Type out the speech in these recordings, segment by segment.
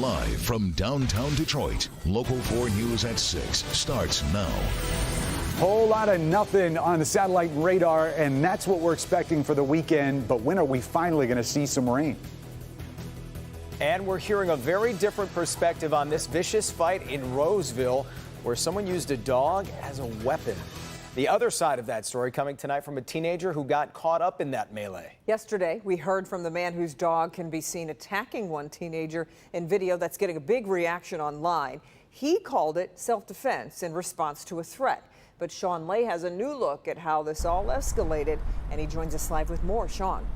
Live from downtown Detroit, Local 4 News at 6 starts now. Whole lot of nothing on the satellite radar, and that's what we're expecting for the weekend. But when are we finally going to see some rain? And we're hearing a very different perspective on this vicious fight in Roseville, where someone used a dog as a weapon. The other side of that story coming tonight from a teenager who got caught up in that melee. Yesterday, we heard from the man whose dog can be seen attacking one teenager in video that's getting a big reaction online. He called it self-defense in response to a threat. But Sean Lay has a new look at how this all escalated, and he joins us live with more. Sean.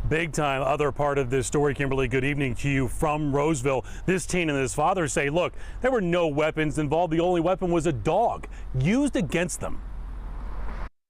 Big time other part of this story, Kimberly. Good evening to you from Roseville. This teen and his father say, look, there were no weapons involved. The only weapon was a dog used against them.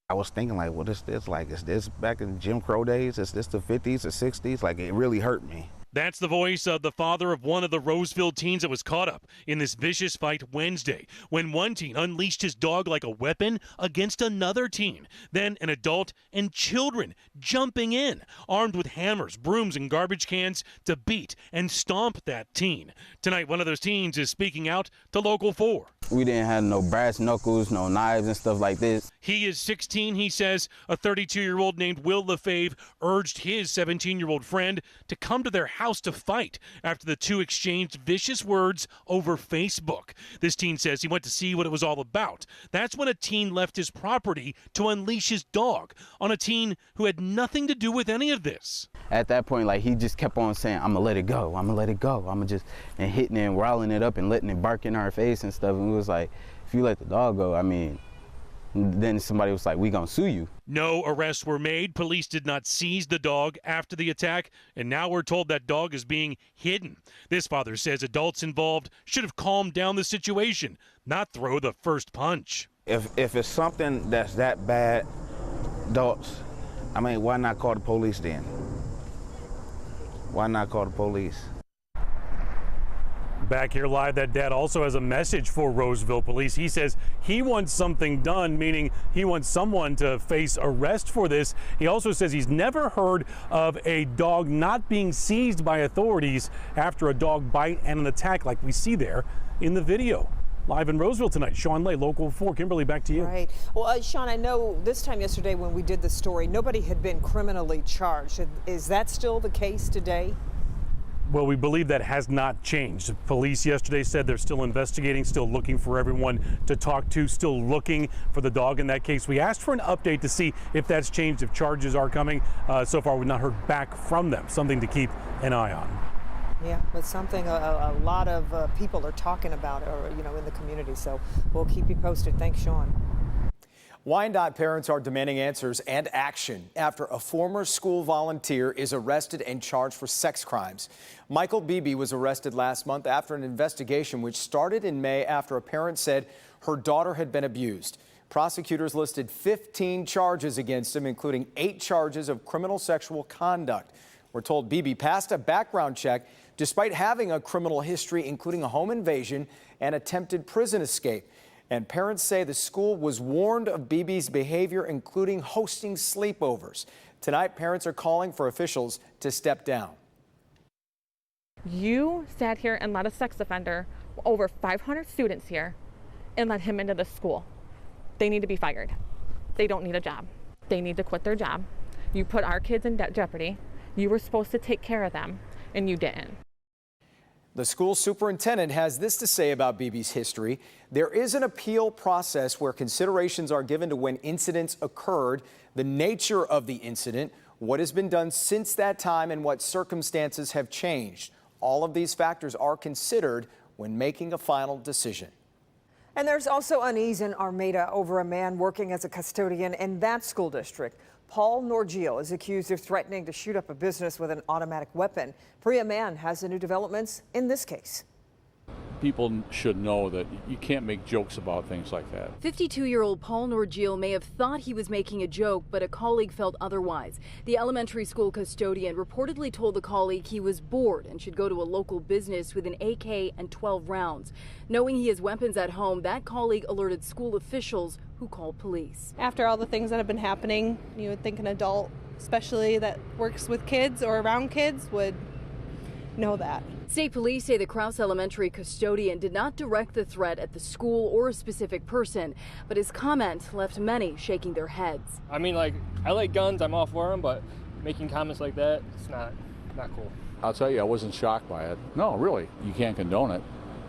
I was thinking, like, what is this? Like, is this back in Jim Crow days? Is this the 50s or 60s? Like, it really hurt me. That's the voice of the father of one of the Roseville teens that was caught up in this vicious fight Wednesday, when one teen unleashed his dog like a weapon against another teen. Then an adult and children jumping in, armed with hammers, brooms, and garbage cans to beat and stomp that teen. Tonight, one of those teens is speaking out to Local 4. We didn't have no brass knuckles, no knives and stuff like this. He is 16, he says. A 32-year-old named Will LaFave urged his 17-year-old friend to come to their house to fight after the two exchanged vicious words over Facebook. This teen says he went to see what it was all about. That's when a teen left his property to unleash his dog on a teen who had nothing to do with any of this. At that point, like, he just kept on saying, I'm gonna let it go, I'm gonna let it go. I'm gonna just, and hitting it and riling it up and letting it bark in our face and stuff. And we was like, if you let the dog go, I mean, then somebody was like, we gonna sue you. No arrests were made. Police did not seize the dog after the attack, and now we're told that dog is being hidden. This father says adults involved should have calmed down the situation, not throw the first punch. If it's something that's that bad, adults, I mean, why not call the police then? Why not call the police? Back here live, that dad also has a message for Roseville police. He says he wants something done, meaning he wants someone to face arrest for this. He also says he's never heard of a dog not being seized by authorities after a dog bite and an attack like we see there in the video. Live in Roseville tonight, Sean Lay, Local 4. Kimberly, back to you. Right. Well, Sean, I know this time yesterday when we did the story, nobody had been criminally charged. Is that still the case today? Well, we believe that has not changed. Police yesterday said they're still investigating, still looking for everyone to talk to, still looking for the dog in that case. We asked for an update to see if that's changed, if charges are coming. So far, we've not heard back from them. Something to keep an eye on. Yeah, but something a lot of people are talking about, in the community. So we'll keep you posted. Thanks, Sean. Wyandotte parents are demanding answers and action after a former school volunteer is arrested and charged for sex crimes. Michael Beebe was arrested last month after an investigation which started in May after a parent said her daughter had been abused. Prosecutors listed 15 charges against him, including 8 charges of criminal sexual conduct. We're told Beebe passed a background check despite having a criminal history, including a home invasion and attempted prison escape. And parents say the school was warned of Beebe's behavior, including hosting sleepovers. Tonight, parents are calling for officials to step down. You sat here and let a sex offender, over 500 students here, and let him into the school. They need to be fired. They don't need a job. They need to quit their job. You put our kids in jeopardy. You were supposed to take care of them, and you didn't. The school superintendent has this to say about Beebe's history. There is an appeal process where considerations are given to when incidents occurred, the nature of the incident, what has been done since that time, and what circumstances have changed. All of these factors are considered when making a final decision. And there's also unease in Armada over a man working as a custodian in that school district. Paul Norgio is accused of threatening to shoot up a business with an automatic weapon. Priya Mann has the new developments in this case. People should know that you can't make jokes about things like that. 52-year-old Paul Norgio may have thought he was making a joke, but a colleague felt otherwise. The elementary school custodian reportedly told the colleague he was bored and should go to a local business with an AK and 12 rounds. Knowing he has weapons at home, that colleague alerted school officials who called police. After all the things that have been happening, you would think an adult, especially that works with kids or around kids, would know that. State police say the Krause Elementary custodian did not direct the threat at the school or a specific person, but his comment left many shaking their heads. I mean, like, I like guns, I'm all for them, but making comments like that, it's not cool. I'll tell you, I wasn't shocked by it. No, really. You can't condone it,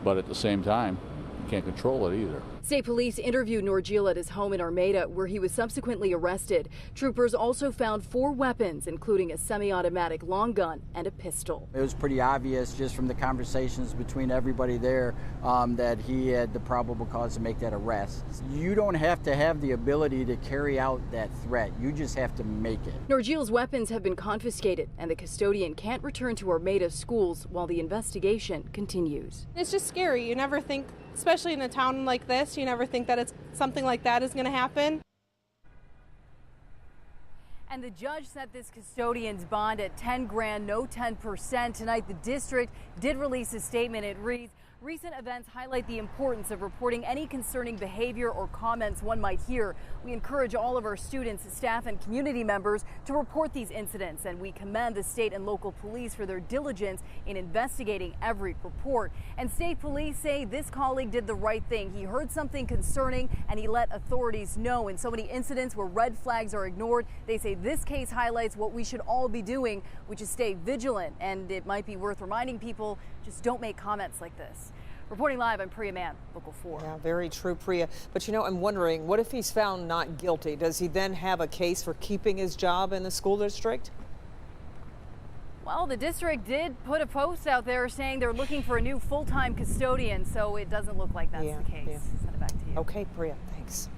but at the same time, you can't control it either. State police interviewed Norgil at his home in Armada, where he was subsequently arrested. Troopers also found 4 weapons, including a semi-automatic long gun and a pistol. It was pretty obvious just from the conversations between everybody there that he had the probable cause to make that arrest. You don't have to have the ability to carry out that threat. You just have to make it. Norgil's weapons have been confiscated, and the custodian can't return to Armada schools while the investigation continues. It's just scary. You never think, especially in a town like this, you never think that something like that is going to happen. And the judge set this custodian's bond at 10 grand, no 10%. Tonight, the district did release a statement. It reads, recent events highlight the importance of reporting any concerning behavior or comments one might hear. We encourage all of our students, staff, and community members to report these incidents, and we commend the state and local police for their diligence in investigating every report. And state police say this colleague did the right thing. He heard something concerning and he let authorities know. In so many incidents where red flags are ignored, they say this case highlights what we should all be doing, which is stay vigilant. And it might be worth reminding people, just don't make comments like this. Reporting live, I'm Priya Mann, Local 4. Yeah, very true, Priya. But you know, I'm wondering, what if he's found not guilty? Does he then have a case for keeping his job in the school district? Well, the district did put a post out there saying they're looking for a new full-time custodian, so it doesn't look like that's the case. Yeah. Send it back to you. Okay, Priya, thanks.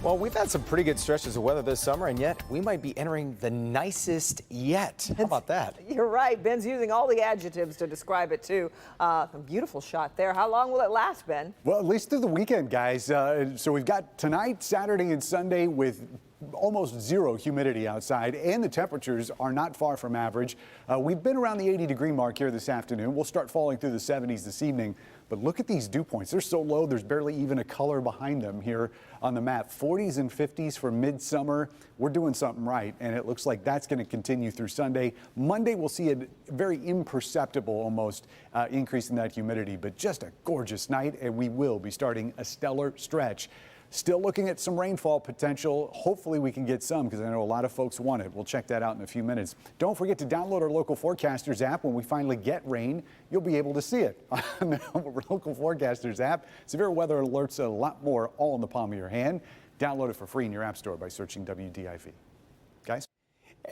Well, we've had some pretty good stretches of weather this summer, and yet we might be entering the nicest yet. How about that? You're right. Ben's using all the adjectives to describe it, too. A beautiful shot there. How long will it last, Ben? Well, at least through the weekend, guys. So we've got tonight, Saturday, and Sunday with almost zero humidity outside, and the temperatures are not far from average. We've been around the 80-degree mark here this afternoon. We'll start falling through the 70s this evening. But look at these dew points. They're so low, there's barely even a color behind them here on the map. 40s and 50s for midsummer. We're doing something right, and it looks like that's going to continue through Sunday. Monday, we'll see a very imperceptible almost increase in that humidity, but just a gorgeous night, and we will be starting a stellar stretch. Still looking at some rainfall potential. Hopefully we can get some, because I know a lot of folks want it. We'll check that out in a few minutes. Don't forget to download our Local Forecasters app. When we finally get rain, you'll be able to see it on the Local Forecasters app. Severe weather alerts, a lot more, all in the palm of your hand. Download it for free in your app store by searching WDIV. Guys?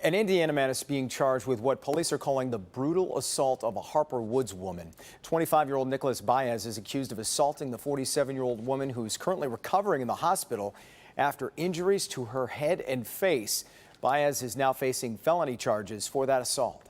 An Indiana man is being charged with what police are calling the brutal assault of a Harper Woods woman. 25-year-old Nicholas Baez is accused of assaulting the 47-year-old woman who is currently recovering in the hospital after injuries to her head and face. Baez is now facing felony charges for that assault.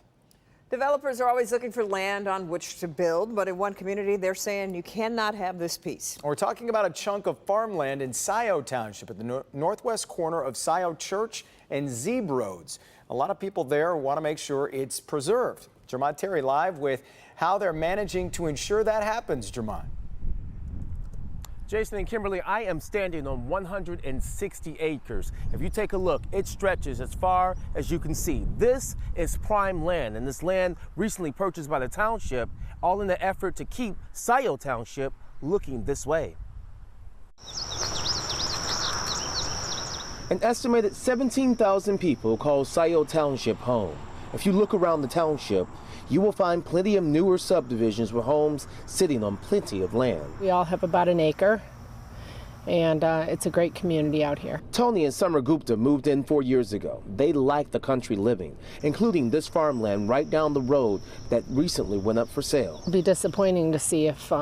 Developers are always looking for land on which to build, but in one community, they're saying you cannot have this piece. We're talking about a chunk of farmland in Scio Township at the northwest corner of Scio Church and Zeeb Roads. A lot of people there want to make sure it's preserved. Jermont Terry live with how they're managing to ensure that happens. Jermont. Jason and Kimberly, I am standing on 160 acres. If you take a look, it stretches as far as you can see. This is prime land, and this land recently purchased by the township, all in the effort to keep Scio Township looking this way. An estimated 17,000 people call Scio Township home. If you look around the township, you will find plenty of newer subdivisions with homes sitting on plenty of land. We all have about an acre, and it's a great community out here. Tony and Summer Gupta moved in 4 years ago. They like the country living, including this farmland right down the road that recently went up for sale. It'll be disappointing to see if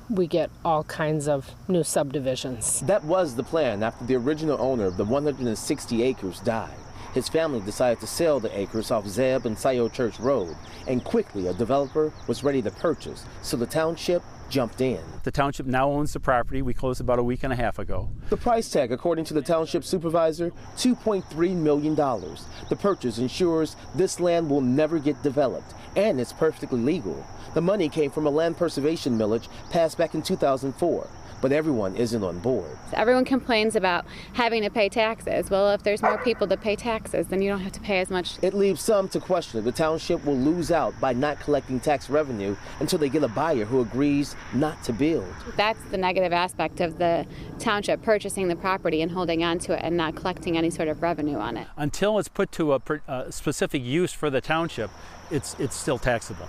we get all kinds of new subdivisions. That was the plan after the original owner of the 160 acres died. His family decided to sell the acres off Zeb and Scio Church Road, and quickly a developer was ready to purchase, so the township jumped in. The township now owns the property. We closed about a week and a half ago. The price tag, according to the township supervisor, $2.3 million. The purchase ensures this land will never get developed, and it's perfectly legal. The money came from a land preservation millage passed back in 2004. but everyone isn't on board. Everyone complains about having to pay taxes. Well, if there's more people to pay taxes, then you don't have to pay as much. It leaves some to question if the township will lose out by not collecting tax revenue until they get a buyer who agrees not to build. That's the negative aspect of the township purchasing the property and holding on to it and not collecting any sort of revenue on it. Until it's put to a specific use for the township, it's still taxable.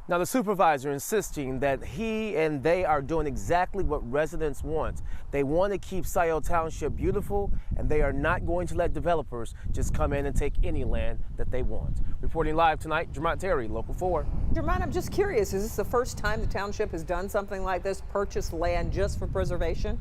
Now, the supervisor insisting that he and they are doing exactly what residents want. They want to keep Scio Township beautiful, and they are not going to let developers just come in and take any land that they want. Reporting live tonight, Jermont Terry, Local 4. Jermont, I'm just curious, is this the first time the township has done something like this, purchased land just for preservation?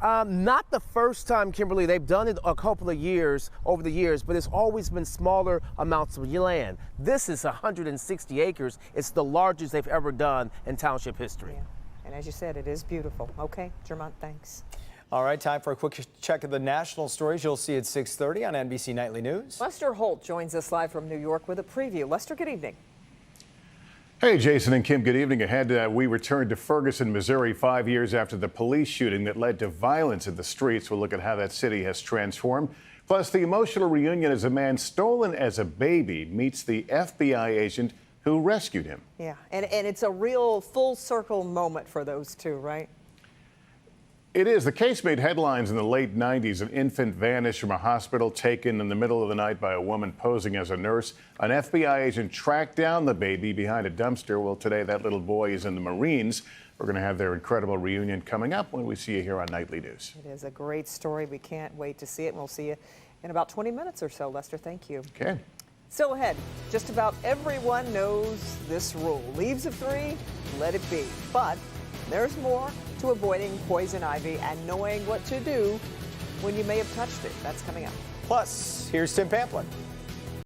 Not the first time, Kimberly. They've done it a couple of years, over the years, but it's always been smaller amounts of land. This is 160 acres. It's the largest they've ever done in township history. Yeah. And as you said, it is beautiful. Okay, Jermont, thanks. All right, time for a quick check of the national stories you'll see at 6:30 on NBC Nightly News. Lester Holt joins us live from New York with a preview. Lester, good evening. Hey, Jason and Kim, good evening. Ahead, we return to Ferguson, Missouri, 5 years after the police shooting that led to violence in the streets. We'll look at how that city has transformed. Plus, the emotional reunion as a man stolen as a baby meets the FBI agent who rescued him. Yeah, and it's a real full circle moment for those two, right? It is. The case made headlines in the late 90s. An infant vanished from a hospital, taken in the middle of the night by a woman posing as a nurse. An FBI agent tracked down the baby behind a dumpster. Well, today that little boy is in the Marines. We're going to have their incredible reunion coming up when we see you here on Nightly News. It is a great story. We can't wait to see it, and we'll see you in about 20 minutes or so. Lester, thank you. Okay. Still ahead, just about everyone knows this rule. Leaves of 3, let it be. But there's more to avoiding poison ivy and knowing what to do when you may have touched it. That's coming up. Plus, here's Tim Pamplin.